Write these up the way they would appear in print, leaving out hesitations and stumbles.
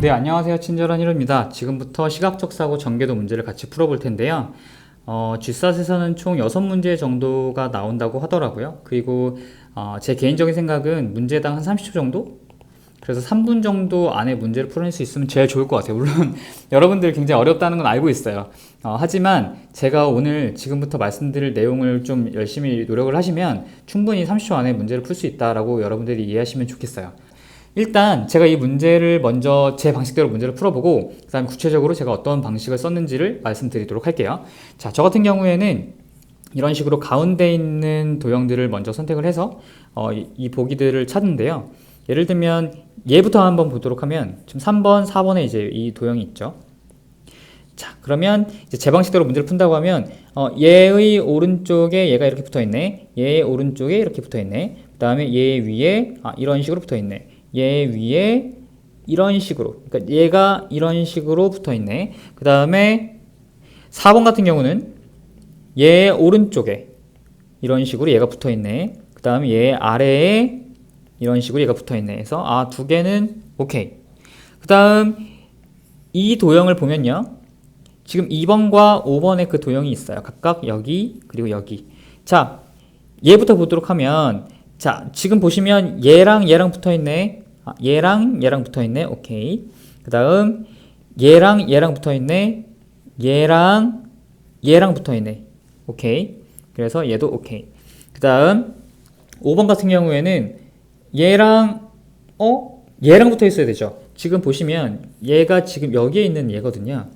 네, 안녕하세요. 친절한 히로입니다. 지금부터 시각적 사고 전개도 문제를 같이 풀어볼 텐데요. GSAT에서는 총 6문제 정도가 나온다고 하더라고요. 그리고 제 개인적인 생각은 문제당 한 30초 정도? 그래서 3분 정도 안에 문제를 풀어낼 수 있으면 제일 좋을 것 같아요. 물론 여러분들 굉장히 어렵다는 건 알고 있어요. 하지만 제가 오늘 지금부터 말씀드릴 내용을 좀 열심히 노력을 하시면 충분히 30초 안에 문제를 풀 수 있다라고 여러분들이 이해하시면 좋겠어요. 일단 제가 이 문제를 먼저 제 방식대로 문제를 풀어보고 그 다음에 구체적으로 제가 어떤 방식을 썼는지를 말씀드리도록 할게요. 자, 저 같은 경우에는 이런 식으로 가운데 있는 도형들을 먼저 선택을 해서 이 보기들을 찾는데요. 예를 들면 얘부터 한번 보도록 하면 지금 3번, 4번에 이제 이 도형이 있죠. 자, 그러면 이제 제 방식대로 문제를 푼다고 하면 얘의 오른쪽에 얘가 이렇게 붙어 있네. 얘의 오른쪽에 이렇게 붙어 있네. 그 다음에 얘 위에 이런 식으로 붙어 있네. 얘 위에 이런 식으로, 그러니까 얘가 이런 식으로 붙어 있네. 그 다음에 4번 같은 경우는 얘 오른쪽에 이런 식으로 얘가 붙어 있네. 그 다음에 얘 아래에 이런 식으로 얘가 붙어 있네. 그래서 두 개는 오케이. 그 다음 이 도형을 보면요, 지금 2번과 5번에 그 도형이 있어요. 각각 여기 그리고 여기. 자, 얘부터 보도록 하면, 자, 지금 보시면 얘랑 얘랑 붙어 있네. 얘랑 얘랑 붙어 있네. 오케이. 그 다음 얘랑 얘랑 붙어 있네. 얘랑 얘랑 붙어 있네. 오케이. 그래서 얘도 오케이. 그 다음 5번 같은 경우에는 얘랑 얘랑 붙어 있어야 되죠. 지금 보시면 얘가 지금 여기에 있는 얘거든요.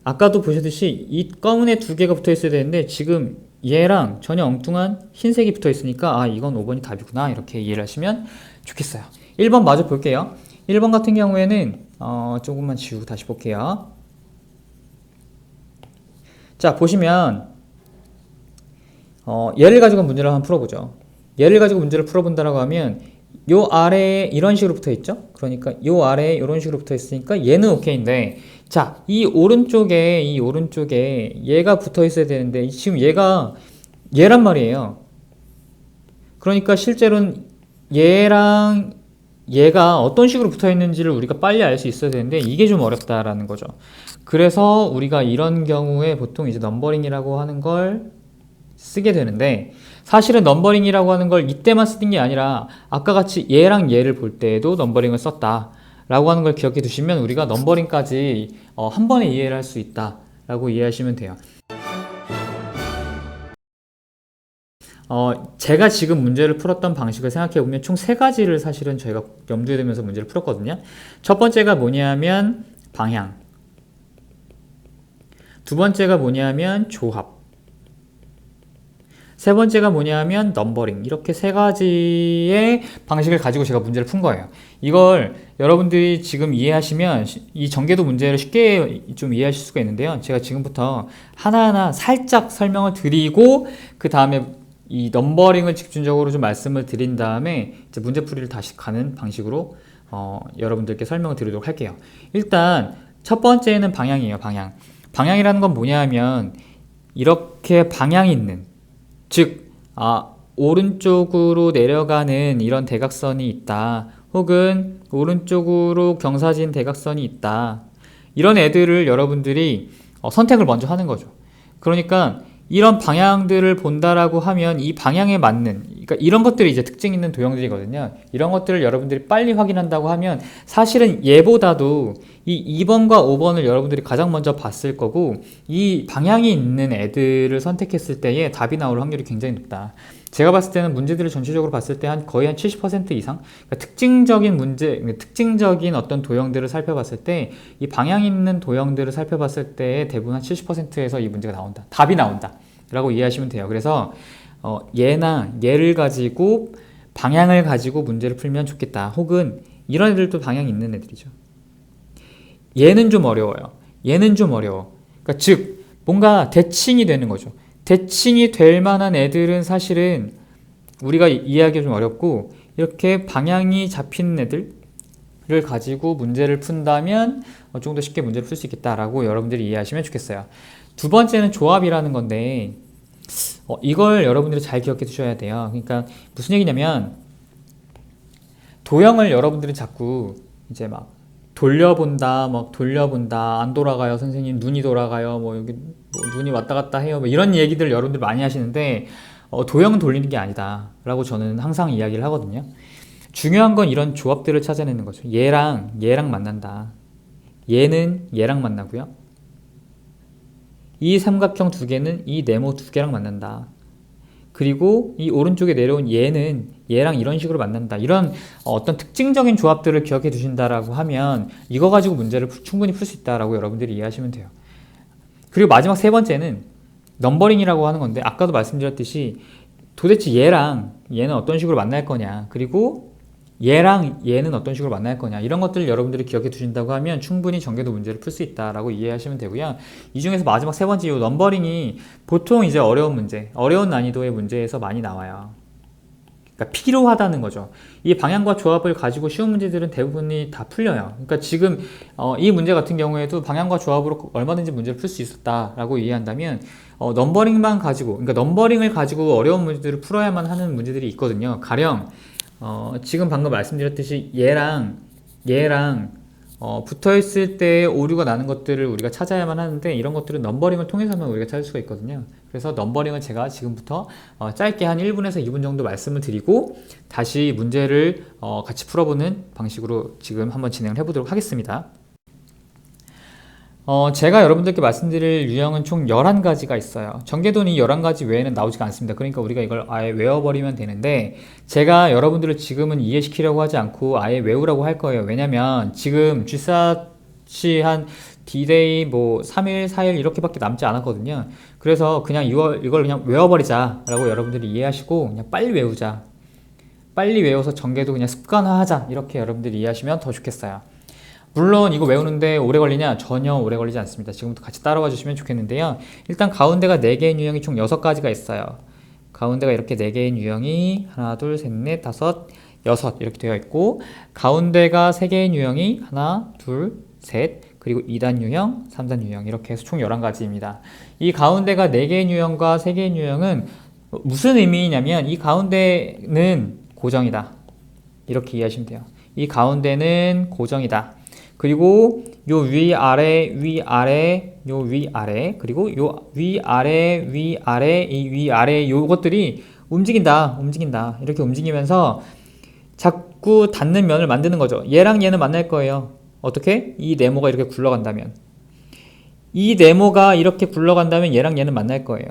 아까도 보셨듯이 이 검은 애 두 개가 붙어 있어야 되는데 지금 얘랑 전혀 엉뚱한 흰색이 붙어 있으니까 이건 5번이 답이구나, 이렇게 이해를 하시면 좋겠어요. 1번 마저 볼게요. 1번 같은 경우에는 조금만 지우고 다시 볼게요. 자, 보시면 얘를 가지고 문제를 한번 풀어보죠. 얘를 가지고 문제를 풀어본다라고 하면 요 아래에 이런 식으로 붙어 있죠. 그러니까 요 아래에 이런 식으로 붙어 있으니까 얘는 오케이인데, 자, 이 오른쪽에 얘가 붙어 있어야 되는데 지금 얘가 얘란 말이에요. 그러니까 실제로는 얘랑 얘가 어떤 식으로 붙어 있는지를 우리가 빨리 알 수 있어야 되는데 이게 좀 어렵다라는 거죠. 그래서 우리가 이런 경우에 보통 이제 넘버링이라고 하는 걸 쓰게 되는데, 사실은 넘버링이라고 하는 걸 이때만 쓰는 게 아니라 아까 같이 얘랑 얘를 볼 때에도 넘버링을 썼다 라고 하는 걸 기억해 두시면 우리가 넘버링까지 한 번에 이해를 할 수 있다 라고 이해하시면 돼요. 제가 지금 문제를 풀었던 방식을 생각해 보면 총 3가지를 사실은 저희가 염두에 두면서 문제를 풀었거든요. 첫 번째가 뭐냐면 방향, 두 번째가 뭐냐면 조합, 세 번째가 뭐냐면 넘버링. 이렇게 3가지의 방식을 가지고 제가 문제를 푼 거예요. 이걸 여러분들이 지금 이해하시면 이 전개도 문제를 쉽게 좀 이해하실 수가 있는데요. 제가 지금부터 하나하나 살짝 설명을 드리고 그 다음에 이 넘버링을 집중적으로 좀 말씀을 드린 다음에 이제 문제풀이를 다시 가는 방식으로 여러분들께 설명을 드리도록 할게요. 일단 첫 번째는 방향이에요. 방향이라는 건 뭐냐면 이렇게 방향이 있는, 즉 오른쪽으로 내려가는 이런 대각선이 있다, 혹은 오른쪽으로 경사진 대각선이 있다, 이런 애들을 여러분들이 선택을 먼저 하는 거죠. 그러니까 이런 방향들을 본다라고 하면 이 방향에 맞는, 그러니까 이런 것들이 이제 특징 있는 도형들이거든요. 이런 것들을 여러분들이 빨리 확인한다고 하면 사실은 얘보다도 이 2번과 5번을 여러분들이 가장 먼저 봤을 거고, 이 방향이 있는 애들을 선택했을 때에 답이 나올 확률이 굉장히 높다. 제가 봤을 때는 문제들을 전체적으로 봤을 때 거의 한 70% 이상, 그러니까 특징적인 어떤 도형들을 살펴봤을 때 이 방향 있는 도형들을 살펴봤을 때 대부분 한 70%에서 이 문제가 나온다, 답이 나온다 라고 이해하시면 돼요. 그래서 얘나 얘를 가지고 방향을 가지고 문제를 풀면 좋겠다, 혹은 이런 애들도 방향이 있는 애들이죠. 얘는 좀 어려워요. 그러니까 즉 뭔가 대칭이 되는 거죠. 대칭이 될 만한 애들은 사실은 우리가 이해하기 좀 어렵고, 이렇게 방향이 잡히는 애들을 가지고 문제를 푼다면 좀 더 쉽게 문제를 풀 수 있겠다라고 여러분들이 이해하시면 좋겠어요. 두 번째는 조합이라는 건데 이걸 여러분들이 잘 기억해 두셔야 돼요. 그러니까 무슨 얘기냐면, 도형을 여러분들이 자꾸 이제 막 돌려본다, 막 돌려본다, 안 돌아가요, 선생님, 눈이 돌아가요, 뭐 여기 뭐 눈이 왔다 갔다 해요, 뭐 이런 얘기들 여러분들 많이 하시는데, 도형은 돌리는 게 아니다 라고 저는 항상 이야기를 하거든요. 중요한 건 이런 조합들을 찾아내는 거죠. 얘랑 얘랑 만난다, 얘는 얘랑 만나고요, 이 삼각형 두 개는 이 네모 두 개랑 만난다, 그리고 이 오른쪽에 내려온 얘는 얘랑 이런 식으로 만난다. 이런 어떤 특징적인 조합들을 기억해 두신다라고 하면 이거 가지고 문제를 충분히 풀 수 있다라고 여러분들이 이해하시면 돼요. 그리고 마지막 세 번째는 넘버링이라고 하는 건데, 아까도 말씀드렸듯이 도대체 얘랑 얘는 어떤 식으로 만날 거냐, 그리고 얘랑 얘는 어떤 식으로 만날 거냐, 이런 것들을 여러분들이 기억해 두신다고 하면 충분히 전개도 문제를 풀 수 있다라고 이해하시면 되고요. 이 중에서 마지막 세 번째, 이 넘버링이 보통 이제 어려운 문제, 어려운 난이도의 문제에서 많이 나와요. 그러니까 필요하다는 거죠. 이 방향과 조합을 가지고 쉬운 문제들은 대부분이 다 풀려요. 그러니까 지금 이 문제 같은 경우에도 방향과 조합으로 얼마든지 문제를 풀 수 있었다라고 이해한다면, 넘버링만 가지고, 그러니까 넘버링을 가지고 어려운 문제들을 풀어야만 하는 문제들이 있거든요. 가령 지금 방금 말씀드렸듯이 얘랑 붙어있을 때 오류가 나는 것들을 우리가 찾아야만 하는데, 이런 것들은 넘버링을 통해서만 우리가 찾을 수가 있거든요. 그래서 넘버링을 제가 지금부터 짧게 한 1분에서 2분 정도 말씀을 드리고 다시 문제를 같이 풀어보는 방식으로 지금 한번 진행을 해보도록 하겠습니다. 제가 여러분들께 말씀드릴 유형은 총 11가지가 있어요. 전개도는 11가지 외에는 나오지가 않습니다. 그러니까 우리가 이걸 아예 외워버리면 되는데, 제가 여러분들을 지금은 이해시키려고 하지 않고 아예 외우라고 할 거예요. 왜냐면 지금 G샷이 한 D-Day 뭐 3일, 4일 이렇게밖에 남지 않았거든요. 그래서 그냥 이걸 그냥 외워버리자 라고 여러분들이 이해하시고 그냥 빨리 외우자, 빨리 외워서 전개도 그냥 습관화하자, 이렇게 여러분들이 이해하시면 더 좋겠어요. 물론 이거 외우는데 오래 걸리냐? 전혀 오래 걸리지 않습니다. 지금부터 같이 따라와 주시면 좋겠는데요. 일단 가운데가 4개의 유형이 총 6가지가 있어요. 가운데가 이렇게 4개의 유형이 하나, 둘, 셋, 넷, 다섯, 여섯 이렇게 되어 있고, 가운데가 3개의 유형이 하나, 둘, 셋, 그리고 2단 유형, 3단 유형, 이렇게 해서 총 11가지입니다. 이 가운데가 4개의 유형과 3개의 유형은 무슨 의미냐면, 이 가운데는 고정이다, 이렇게 이해하시면 돼요. 이 가운데는 고정이다. 그리고 요 위아래 위아래 요 위아래, 그리고 요 위아래 위아래 이 위아래 요것들이 움직인다 이렇게 움직이면서 자꾸 닿는 면을 만드는 거죠. 얘랑 얘는 만날 거예요. 어떻게? 이 네모가 이렇게 굴러간다면, 이 네모가 이렇게 굴러간다면 얘랑 얘는 만날 거예요.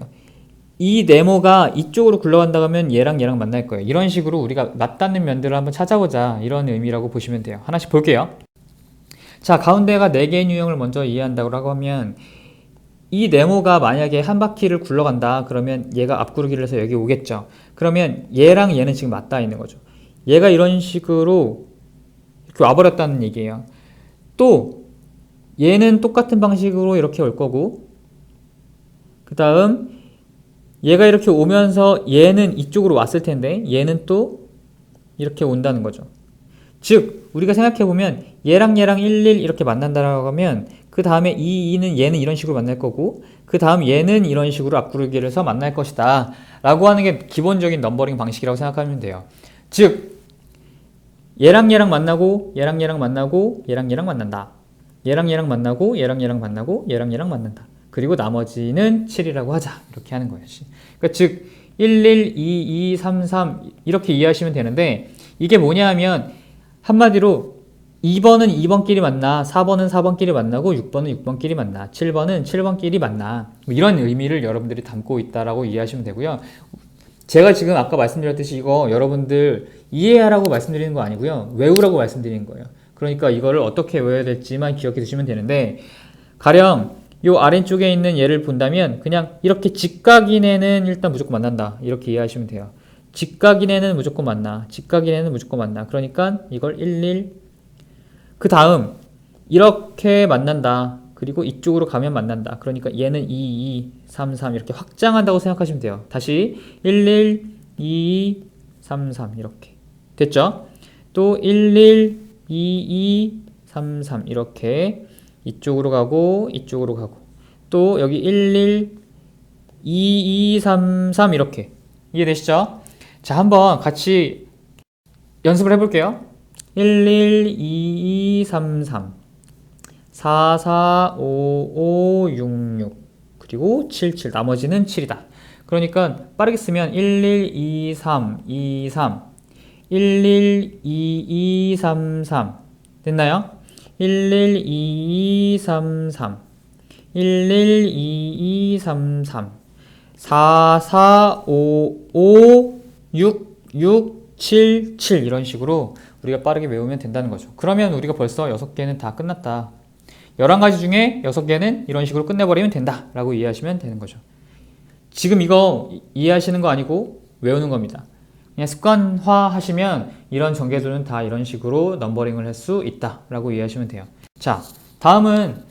이 네모가 이쪽으로 굴러간다면 얘랑 얘랑 만날 거예요. 이런 식으로 우리가 맞닿는 면들을 한번 찾아보자, 이런 의미라고 보시면 돼요. 하나씩 볼게요. 자, 가운데가 4개의 유형을 먼저 이해한다고 하면, 이 네모가 만약에 한 바퀴를 굴러간다 그러면 얘가 앞구르기를 해서 여기 오겠죠. 그러면 얘랑 얘는 지금 맞닿아 있는 거죠. 얘가 이런 식으로 이렇게 와버렸다는 얘기예요. 또 얘는 똑같은 방식으로 이렇게 올 거고, 그 다음 얘가 이렇게 오면서 얘는 이쪽으로 왔을 텐데 얘는 또 이렇게 온다는 거죠. 즉 우리가 생각해보면 얘랑 얘랑 1, 1 이렇게 만난다라고 하면, 그 다음에 2, 2는 얘는 이런 식으로 만날 거고, 그 다음 얘는 이런 식으로 앞구르기를 해서 만날 것이다 라고 하는 게 기본적인 넘버링 방식이라고 생각하면 돼요. 즉 얘랑 얘랑 만나고 얘랑 얘랑 만나고 얘랑 얘랑 만난다, 얘랑 얘랑 만나고 얘랑 얘랑 만나고 얘랑 얘랑 만난다, 그리고 나머지는 7이라고 하자, 이렇게 하는 거예요. 그러니까 즉 1, 1, 2, 2, 3, 3 이렇게 이해하시면 되는데, 이게 뭐냐 하면 한마디로 2번은 2번끼리 만나, 4번은 4번끼리 만나고 6번은 6번끼리 만나, 7번은 7번끼리 만나, 이런 의미를 여러분들이 담고 있다라고 이해하시면 되고요. 제가 지금 아까 말씀드렸듯이 이거 여러분들 이해하라고 말씀드리는 거 아니고요, 외우라고 말씀드리는 거예요. 그러니까 이거를 어떻게 외워야 될지만 기억해 두시면 되는데, 가령 요 아래쪽에 있는 얘를 본다면 그냥 이렇게 직각인 애는 일단 무조건 만난다, 이렇게 이해하시면 돼요. 직각인 애는 무조건 만나, 직각인 애는 무조건 만나. 그러니까 이걸 1, 1, 그 다음 이렇게 만난다, 그리고 이쪽으로 가면 만난다. 그러니까 얘는 2, 2, 3, 3 이렇게 확장한다고 생각하시면 돼요. 다시 1, 1, 2, 3, 3 이렇게 됐죠? 또 1, 1, 2, 2, 3, 3 이렇게 이쪽으로 가고 이쪽으로 가고, 또 여기 1, 1, 2, 2, 3, 3 이렇게. 이해되시죠? 자, 한번 같이 연습을 해볼게요. 1, 1, 2, 2, 3, 3 4, 4, 5, 5, 6, 6. 그리고 7, 7. 나머지는 7이다. 그러니까 빠르게 쓰면 1, 1, 2, 3, 2, 3. 1, 1, 2, 2, 3, 3. 됐나요? 1, 1, 2, 2, 3, 3. 1, 1, 2, 2, 3, 3. 4, 4, 5, 5, 6, 6, 7, 7 이런 식으로 우리가 빠르게 외우면 된다는 거죠. 그러면 우리가 벌써 6개는 다 끝났다. 11가지 중에 6개는 이런 식으로 끝내버리면 된다 라고 이해하시면 되는 거죠. 지금 이거 이해하시는 거 아니고 외우는 겁니다. 그냥 습관화 하시면 이런 전개들은 다 이런 식으로 넘버링을 할 수 있다 라고 이해하시면 돼요. 자, 다음은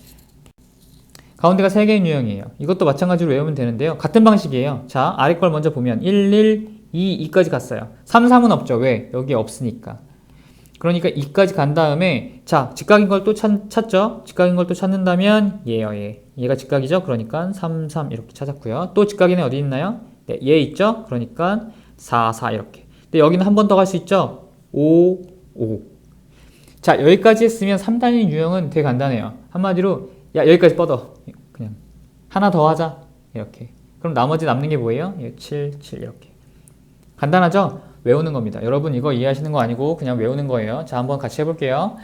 가운데가 3개의 유형이에요. 이것도 마찬가지로 외우면 되는데요. 같은 방식이에요. 자, 아래 걸 먼저 보면 1, 1, 2, 2까지 갔어요. 3, 3은 없죠. 왜? 여기 없으니까. 그러니까 2까지 간 다음에 자, 직각인 걸 또 찾죠? 직각인 걸 또 찾는다면 얘요, 얘. 얘가 직각이죠? 그러니까 3, 3 이렇게 찾았고요. 또 직각인 애 어디 있나요? 네, 얘 있죠? 그러니까 4, 4 이렇게. 근데 여기는 한 번 더 갈 수 있죠? 5, 5. 자, 여기까지 했으면 3단위 유형은 되게 간단해요. 한마디로 야, 여기까지 뻗어. 그냥 하나 더 하자. 이렇게. 그럼 나머지 남는 게 뭐예요? 7, 7 이렇게. 간단하죠? 외우는 겁니다. 여러분 이거 이해하시는 거 아니고 그냥 외우는 거예요. 자, 한번 같이 해볼게요.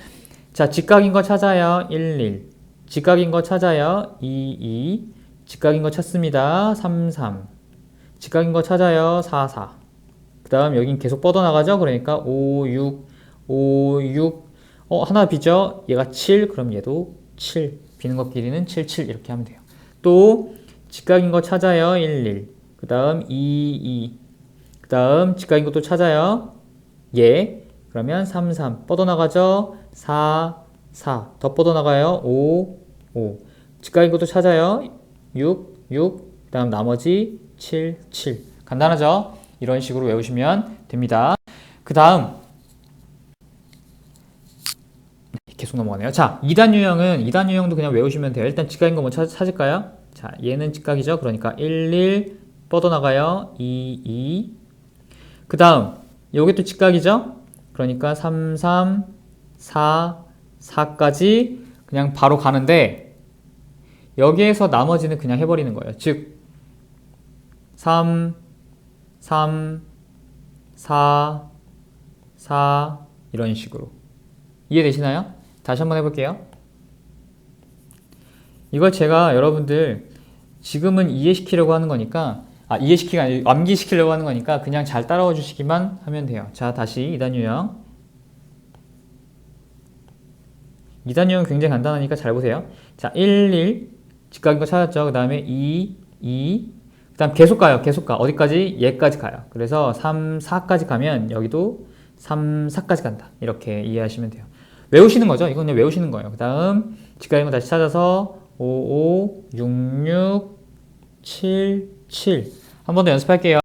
자, 직각인 거 찾아요. 1, 1. 직각인 거 찾아요. 2, 2. 직각인 거 찾습니다. 3, 3. 직각인 거 찾아요. 4, 4. 그 다음 여긴 계속 뻗어나가죠? 그러니까 5, 6, 5, 6. 하나 비죠? 얘가 7. 그럼 얘도 7. 비는 것 길이는 7, 7 이렇게 하면 돼요. 또 직각인 거 찾아요. 1, 1. 그 다음 2, 2. 그 다음 직각인 것도 찾아요. 예. 그러면 3, 3. 뻗어나가죠? 4, 4. 더 뻗어나가요. 5, 5. 직각인 것도 찾아요. 6, 6. 그 다음 나머지 7, 7. 간단하죠? 이런 식으로 외우시면 됩니다. 그 다음 계속 넘어가네요. 자, 2단 유형은 2단 유형도 그냥 외우시면 돼요. 일단 직각인 거 뭐 찾을까요? 자, 얘는 직각이죠. 그러니까 1, 1 뻗어나가요. 2, 2. 그 다음 요게 또 직각이죠. 그러니까 3, 3, 4, 4까지 그냥 바로 가는데 여기에서 나머지는 그냥 해버리는 거예요. 즉 3, 3, 4, 4 이런 식으로. 이해되시나요? 다시 한번 해볼게요. 이걸 제가 여러분들 지금은 이해시키려고 하는 거니까 이해시키가 아니라 암기시키려고 하는 거니까 그냥 잘 따라와 주시기만 하면 돼요. 자, 다시 2단 유형. 2단 유형 굉장히 간단하니까 잘 보세요. 자, 1, 1 직각인 거 찾았죠. 그 다음에 2, 2 그 다음 계속 가요. 계속 가. 어디까지? 얘까지 가요. 그래서 3, 4까지 가면 여기도 3, 4까지 간다. 이렇게 이해하시면 돼요. 외우시는 거죠. 이건 그냥 외우시는 거예요. 그 다음 직각인 거 다시 찾아서 5, 5, 6, 6, 7, 7 한 번 더 연습할게요.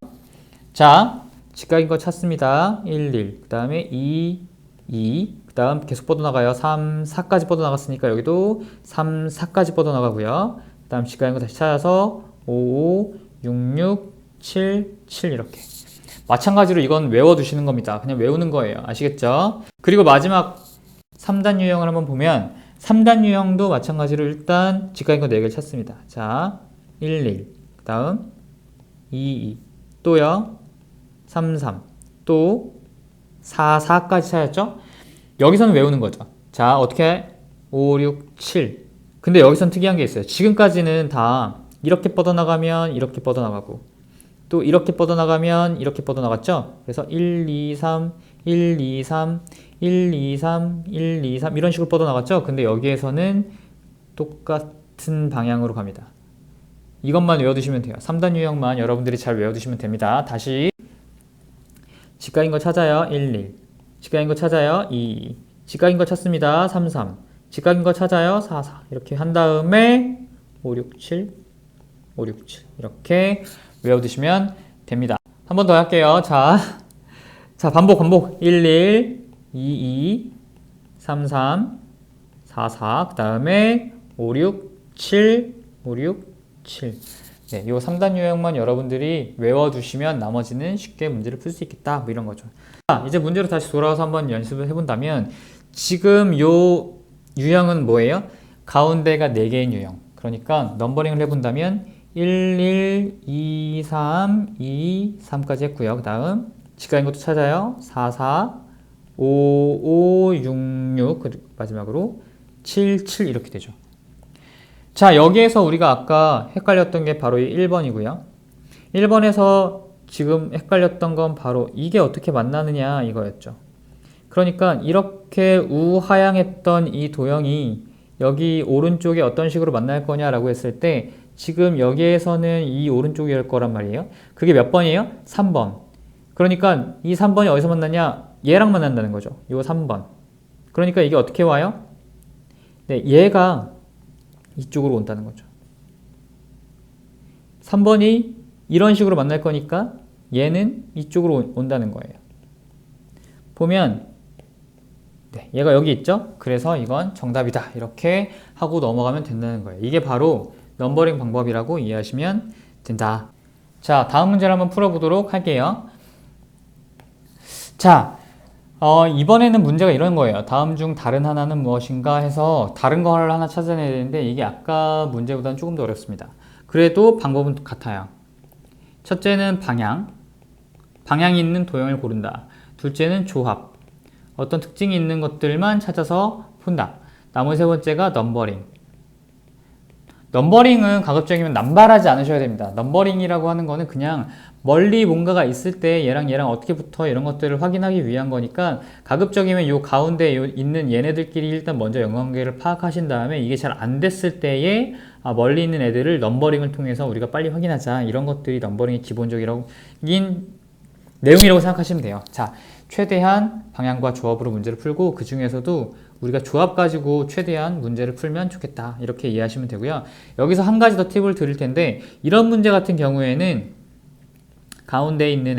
자, 직각인 거 찾습니다. 1, 1 그 다음에 2, 2 그 다음 계속 뻗어나가요. 3, 4까지 뻗어나갔으니까 여기도 3, 4까지 뻗어나가고요. 그 다음 직각인 거 다시 찾아서 5, 5, 6, 6, 7, 7 이렇게. 마찬가지로 이건 외워두시는 겁니다. 그냥 외우는 거예요. 아시겠죠? 그리고 마지막 3단 유형을 한번 보면 3단 유형도 마찬가지로 일단 직각인 거 4개를 찾습니다. 자, 1, 1 그 다음 2, 2 또요 3, 3 또 4, 4까지 찾았죠? 여기서는 외우는 거죠. 자, 어떻게 5, 6, 7 근데 여기서는 특이한 게 있어요. 지금까지는 다 이렇게 뻗어나가면 이렇게 뻗어나가고 또 이렇게 뻗어나가면 이렇게 뻗어나갔죠? 그래서 1, 2, 3 1, 2, 3 1, 2, 3 1, 2, 3 이런 식으로 뻗어나갔죠? 근데 여기에서는 똑같은 방향으로 갑니다. 이것만 외워두시면 돼요. 3단 유형만 여러분들이 잘 외워두시면 됩니다. 다시 직각인 거 찾아요. 1, 1 직각인 거 찾아요. 2, 2 직각인 거 찾습니다. 3, 3 직각인 거 찾아요. 4, 4 이렇게 한 다음에 5, 6, 7 5, 6, 7 이렇게 외워두시면 됩니다. 한 번 더 할게요. 자, 반복 1, 1 2, 2 3, 3 4, 4 그 다음에 5, 6 7 5, 6 7 네, 이 3단 유형만 여러분들이 외워두시면 나머지는 쉽게 문제를 풀 수 있겠다 뭐 이런 거죠. 자, 이제 문제로 다시 돌아와서 한번 연습을 해본다면 지금 요 유형은 뭐예요? 가운데가 4개인 유형. 그러니까 넘버링을 해본다면 1, 1, 2, 3, 2, 3까지 했고요. 그 다음 직각인 것도 찾아요. 4, 4, 5, 5, 6, 6, 그리고 마지막으로 7, 7 이렇게 되죠. 자, 여기에서 우리가 아까 헷갈렸던 게 바로 이 1번이고요. 1번에서 지금 헷갈렸던 건 바로 이게 어떻게 만나느냐 이거였죠. 그러니까 이렇게 우하향했던 이 도형이 여기 오른쪽에 어떤 식으로 만날 거냐라고 했을 때 지금 여기에서는 이 오른쪽일 거란 말이에요. 그게 몇 번이에요? 3번. 그러니까 이 3번이 어디서 만나냐? 얘랑 만난다는 거죠. 요 3번. 그러니까 이게 어떻게 와요? 네, 얘가 이쪽으로 온다는 거죠. 3번이 이런 식으로 만날 거니까 얘는 이쪽으로 온다는 거예요. 보면 네, 얘가 여기 있죠? 그래서 이건 정답이다. 이렇게 하고 넘어가면 된다는 거예요. 이게 바로 넘버링 방법이라고 이해하시면 된다. 자, 다음 문제를 한번 풀어보도록 할게요. 자, 이번에는 문제가 이런 거예요. 다음 중 다른 하나는 무엇인가 해서 다른 거를 하나 찾아내야 되는데 이게 아까 문제보다는 조금 더 어렵습니다. 그래도 방법은 같아요. 첫째는 방향이 있는 도형을 고른다. 둘째는 조합, 어떤 특징이 있는 것들만 찾아서 푼다. 나머지 세 번째가 넘버링은 가급적이면 남발하지 않으셔야 됩니다. 넘버링이라고 하는 거는 그냥 멀리 뭔가가 있을 때 얘랑 어떻게 붙어 이런 것들을 확인하기 위한 거니까 가급적이면 요 가운데 있는 얘네들끼리 일단 먼저 연관관계를 파악하신 다음에 이게 잘 안 됐을 때에 멀리 있는 애들을 넘버링을 통해서 우리가 빨리 확인하자. 이런 것들이 넘버링의 기본적인 내용이라고 생각하시면 돼요. 자, 최대한 방향과 조합으로 문제를 풀고 그 중에서도 우리가 조합 가지고 최대한 문제를 풀면 좋겠다. 이렇게 이해하시면 되고요. 여기서 한 가지 더 팁을 드릴 텐데 이런 문제 같은 경우에는 가운데 있는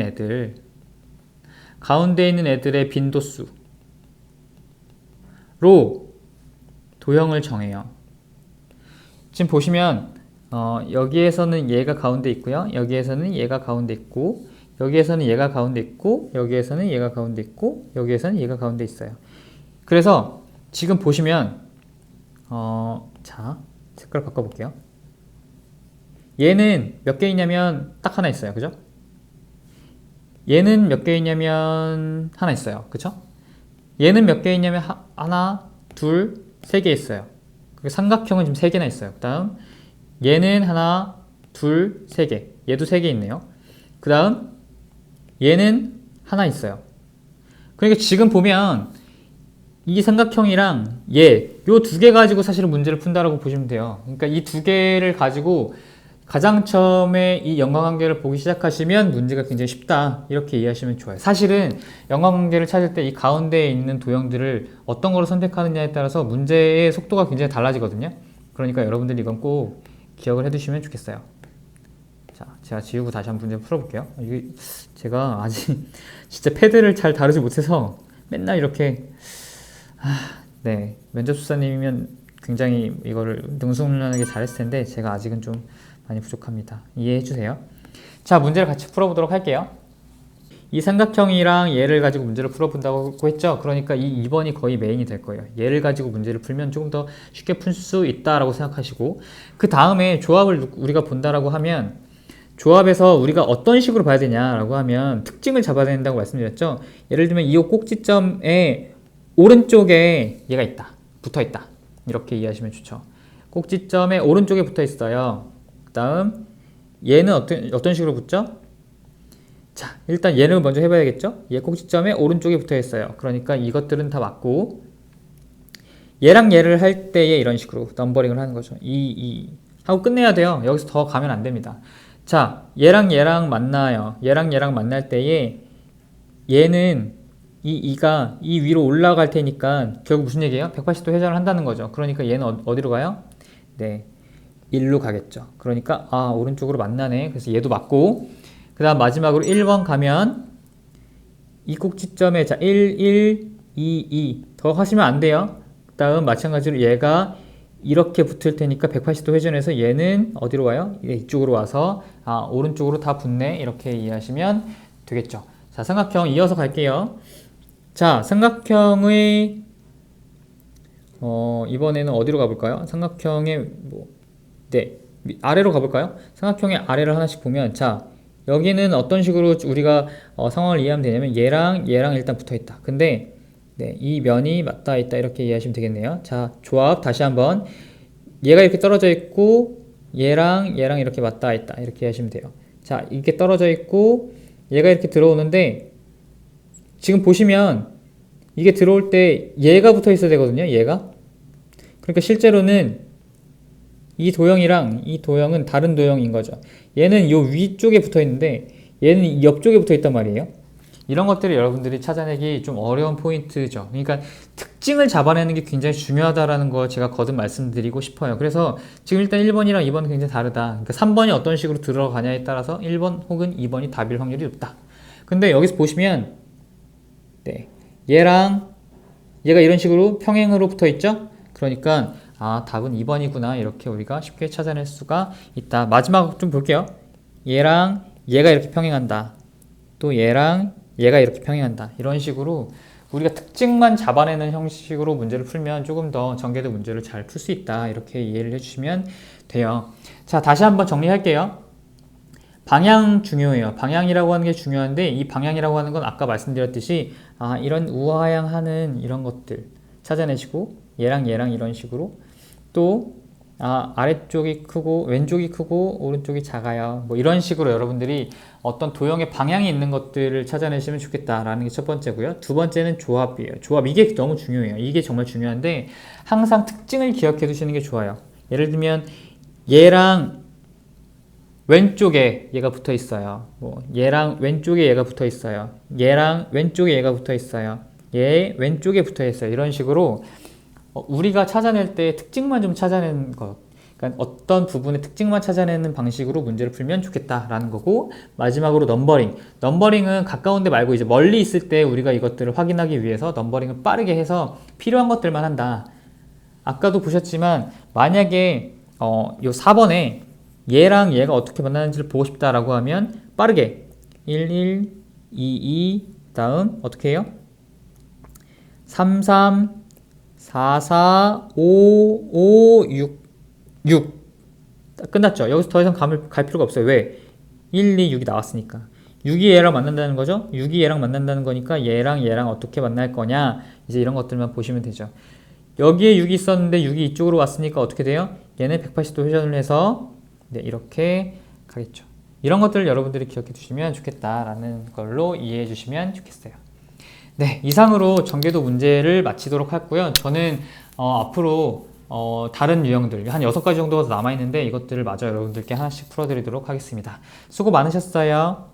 애들의 빈도수로 도형을 정해요. 지금 보시면 여기에서는 얘가 가운데 있고요. 여기에서는 얘가 가운데 있고 여기에서는 얘가 가운데 있고 여기에서는 얘가 가운데 있고 여기에서는 얘가 가운데 있어요. 그래서 지금 보시면 자, 색깔 바꿔볼게요. 얘는 몇 개 있냐면 딱 하나 있어요. 그죠? 얘는 몇 개 있냐면 하나 있어요. 그쵸? 얘는 몇 개 있냐면 하나, 둘, 세 개 있어요. 삼각형은 지금 세 개나 있어요. 그 다음 얘는 하나, 둘, 세 개. 얘도 세 개 있네요. 그 다음 얘는 하나 있어요. 그러니까 지금 보면 이 삼각형이랑 요 두 개 가지고 사실은 문제를 푼다라고 보시면 돼요. 그러니까 이 두 개를 가지고 가장 처음에 이 연관관계를 보기 시작하시면 문제가 굉장히 쉽다. 이렇게 이해하시면 좋아요. 사실은 연관관계를 찾을 때 이 가운데에 있는 도형들을 어떤 거로 선택하느냐에 따라서 문제의 속도가 굉장히 달라지거든요. 그러니까 여러분들이 이건 꼭 기억을 해두시면 좋겠어요. 자, 제가 지우고 다시 한번 문제 풀어볼게요. 이게 제가 아직 진짜 패드를 잘 다루지 못해서 맨날 이렇게 네, 면접수사님이면 굉장히 이거를 능수능란하게 잘했을 텐데 제가 아직은 좀 많이 부족합니다. 이해해 주세요. 자, 문제를 같이 풀어보도록 할게요. 이 삼각형이랑 얘를 가지고 문제를 풀어본다고 했죠. 그러니까 이 2번이 거의 메인이 될 거예요. 얘를 가지고 문제를 풀면 조금 더 쉽게 풀 수 있다라고 생각하시고 그 다음에 조합을 우리가 본다라고 하면 조합에서 우리가 어떤 식으로 봐야 되냐라고 하면 특징을 잡아야 된다고 말씀드렸죠. 예를 들면 이 꼭지점의 오른쪽에 얘가 있다. 붙어 있다. 이렇게 이해하시면 좋죠. 꼭지점의 오른쪽에 붙어 있어요. 그 다음 얘는 어떤 식으로 붙죠? 자, 일단 얘를 먼저 해봐야겠죠? 얘 꼭지점의 오른쪽에 붙어 있어요. 그러니까 이것들은 다 맞고 얘랑 얘를 할 때에 이런 식으로 넘버링을 하는 거죠. 하고 끝내야 돼요. 여기서 더 가면 안 됩니다. 자, 얘랑 만나요. 얘랑 만날 때에 얘는 이가 이 위로 올라갈 테니까 결국 무슨 얘기예요? 180도 회전을 한다는 거죠. 그러니까 얘는 어디로 가요? 네, 1로 가겠죠. 그러니까 오른쪽으로 만나네. 그래서 얘도 맞고 그 다음 마지막으로 1번 가면 이 꼭지점에 자 1, 1, 2 더 하시면 안 돼요. 그 다음 마찬가지로 얘가 이렇게 붙을 테니까 180도 회전해서 얘는 어디로 와요? 이쪽으로 와서 오른쪽으로 다 붙네. 이렇게 이해하시면 되겠죠. 자, 삼각형 이어서 갈게요. 자, 삼각형의 이번에는 어디로 가볼까요? 삼각형의 네, 아래로 가볼까요? 삼각형의 아래를 하나씩 보면, 자, 여기는 어떤 식으로 우리가 상황을 이해하면 되냐면, 얘랑 일단 붙어 있다. 근데, 네, 이 면이 맞닿아 있다. 이렇게 이해하시면 되겠네요. 자, 조합 다시 한번. 얘가 이렇게 떨어져 있고, 얘랑 이렇게 맞닿아 있다. 이렇게 이해하시면 돼요. 자, 이렇게 떨어져 있고, 얘가 이렇게 들어오는데, 지금 보시면, 이게 들어올 때 얘가 붙어 있어야 되거든요. 얘가. 그러니까 실제로는 이 도형이랑 이 도형은 다른 도형인 거죠. 얘는 요 위쪽에 붙어 있는데 얘는 이 옆쪽에 붙어 있단 말이에요. 이런 것들을 여러분들이 찾아내기 좀 어려운 포인트죠. 그러니까 특징을 잡아내는 게 굉장히 중요하다라는 거 제가 거듭 말씀드리고 싶어요. 그래서 지금 일단 1번이랑 2번은 굉장히 다르다. 그러니까 3번이 어떤 식으로 들어가냐에 따라서 1번 혹은 2번이 답일 확률이 높다. 근데 여기서 보시면 네, 얘랑 얘가 이런 식으로 평행으로 붙어 있죠? 그러니까 답은 2번이구나 이렇게 우리가 쉽게 찾아낼 수가 있다. 마지막 좀 볼게요. 얘랑 얘가 이렇게 평행한다. 또 얘랑 얘가 이렇게 평행한다. 이런 식으로 우리가 특징만 잡아내는 형식으로 문제를 풀면 조금 더 전개도 문제를 잘 풀 수 있다. 이렇게 이해를 해주시면 돼요. 자, 다시 한번 정리할게요. 방향 중요해요. 방향이라고 하는 게 중요한데 이 방향이라고 하는 건 아까 말씀드렸듯이 이런 우하향하는 이런 것들 찾아내시고 얘랑 이런 식으로 또 아래쪽이 크고 왼쪽이 크고 오른쪽이 작아요. 뭐 이런 식으로 여러분들이 어떤 도형의 방향이 있는 것들을 찾아내시면 좋겠다라는 게 첫 번째고요. 두 번째는 조합이에요. 조합 이게 너무 중요해요. 이게 정말 중요한데 항상 특징을 기억해 두시는 게 좋아요. 예를 들면 얘랑 왼쪽에 얘가 붙어 있어요. 얘랑 왼쪽에 얘가 붙어 있어요. 얘랑 왼쪽에 얘가 붙어 있어요. 얘 왼쪽에 붙어 있어요. 이런 식으로 우리가 찾아낼 때 특징만 좀 찾아내는 것. 그러니까 어떤 부분의 특징만 찾아내는 방식으로 문제를 풀면 좋겠다라는 거고 마지막으로 넘버링. 넘버링은 가까운데 말고 이제 멀리 있을 때 우리가 이것들을 확인하기 위해서 넘버링을 빠르게 해서 필요한 것들만 한다. 아까도 보셨지만 만약에 요 4번에 얘랑 얘가 어떻게 만나는지를 보고 싶다라고 하면 빠르게 11, 22 다음 어떻게 해요? 33, 44, 5, 5, 6 끝났죠. 여기서 더 이상 갈 필요가 없어요. 왜? 1, 2, 6이 나왔으니까 6이 얘랑 만난다는 거죠. 6이 얘랑 만난다는 거니까 얘랑 어떻게 만날 거냐 이제 이런 것들만 보시면 되죠. 여기에 6이 있었는데 6이 이쪽으로 왔으니까 어떻게 돼요? 얘는 180도 회전을 해서 네, 이렇게 가겠죠. 이런 것들을 여러분들이 기억해 주시면 좋겠다라는 걸로 이해해 주시면 좋겠어요. 네, 이상으로 전개도 문제를 마치도록 하고요. 저는 앞으로 다른 유형들 한 6가지 정도가 남아있는데 이것들을 마저 여러분들께 하나씩 풀어드리도록 하겠습니다. 수고 많으셨어요.